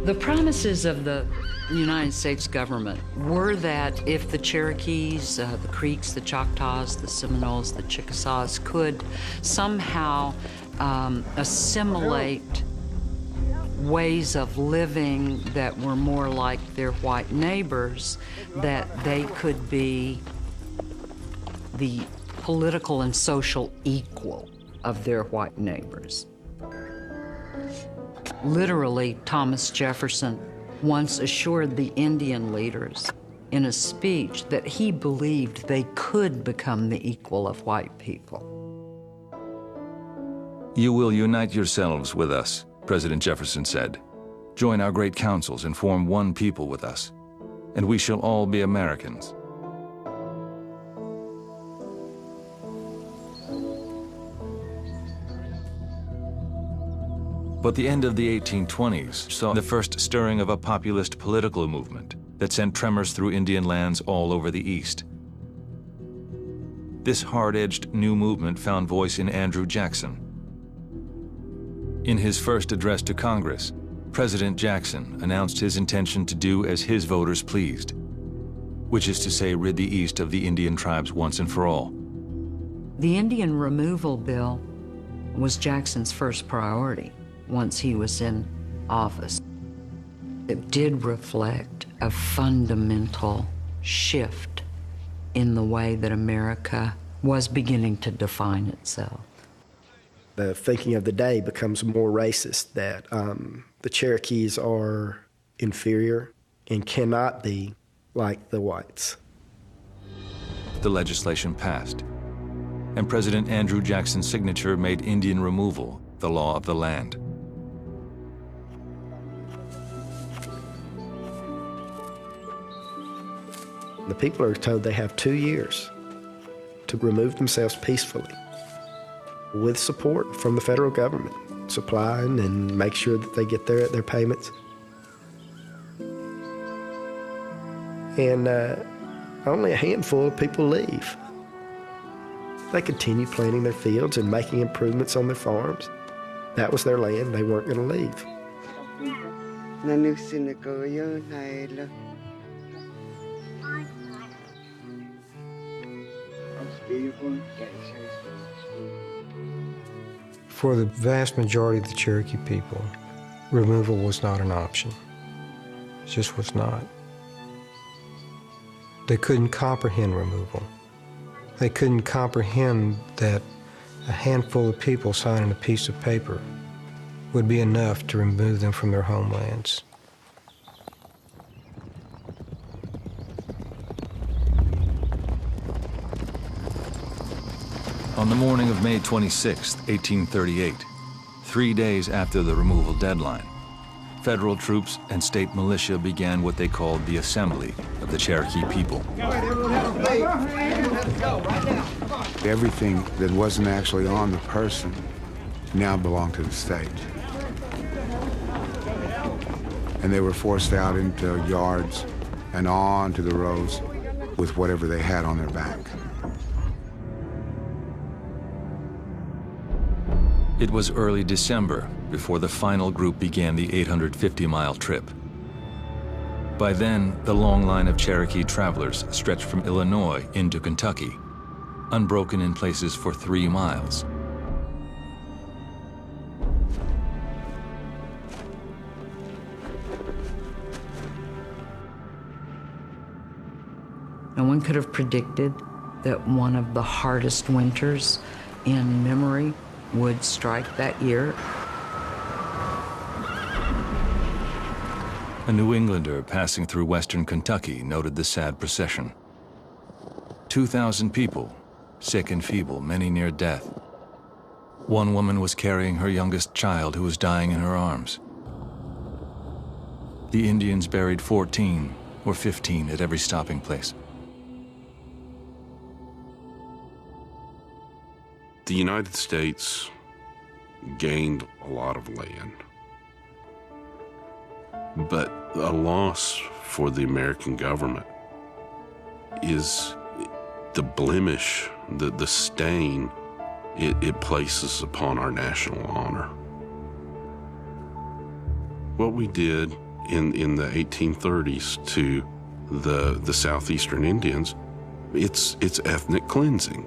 The promises of the United States government were that if the Cherokees, the Creeks, the Choctaws, the Seminoles, the Chickasaws could somehow assimilate ways of living that were more like their white neighbors, that they could be the political and social equal of their white neighbors. Literally, Thomas Jefferson once assured the Indian leaders in a speech that he believed they could become the equal of white people. You will unite yourselves with us, President Jefferson said. Join our great councils and form one people with us, and we shall all be Americans. But the end of the 1820s saw the first stirring of a populist political movement that sent tremors through Indian lands all over the East. This hard-edged new movement found voice in Andrew Jackson. In his first address to Congress, President Jackson announced his intention to do as his voters pleased, which is to say, rid the East of the Indian tribes once and for all. The Indian removal bill was Jackson's first priority once he was in office. It did reflect a fundamental shift in the way that America was beginning to define itself. The thinking of the day becomes more racist, that the Cherokees are inferior and cannot be like the whites. The legislation passed, and President Andrew Jackson's signature made Indian removal the law of the land. The people are told they have 2 years to remove themselves peacefully with support from the federal government, supplying and make sure that they get their payments. And only a handful of people leave. They continue planting their fields and making improvements on their farms. That was their land. They weren't going to leave. For the vast majority of the Cherokee people, removal was not an option. It just was not. They couldn't comprehend removal. They couldn't comprehend that a handful of people signing a piece of paper would be enough to remove them from their homelands. On the morning of May 26, 1838, 3 days after the removal deadline, federal troops and state militia began what they called the Assembly of the Cherokee people. Everything that wasn't actually on the person now belonged to the state. And they were forced out into yards and onto the roads with whatever they had on their back. It was early December before the final group began the 850-mile trip. By then, the long line of Cherokee travelers stretched from Illinois into Kentucky, unbroken in places for 3 miles. No one could have predicted that one of the hardest winters in memory would strike that year. A New Englander passing through western Kentucky noted the sad procession. 2,000 people, sick and feeble, many near death. One woman was carrying her youngest child who was dying in her arms. The Indians buried 14 or 15 at every stopping place. The United States gained a lot of land, but a loss for the American government is the blemish, the stain it places upon our national honor. What we did in the 1830s to the southeastern Indians, it's ethnic cleansing.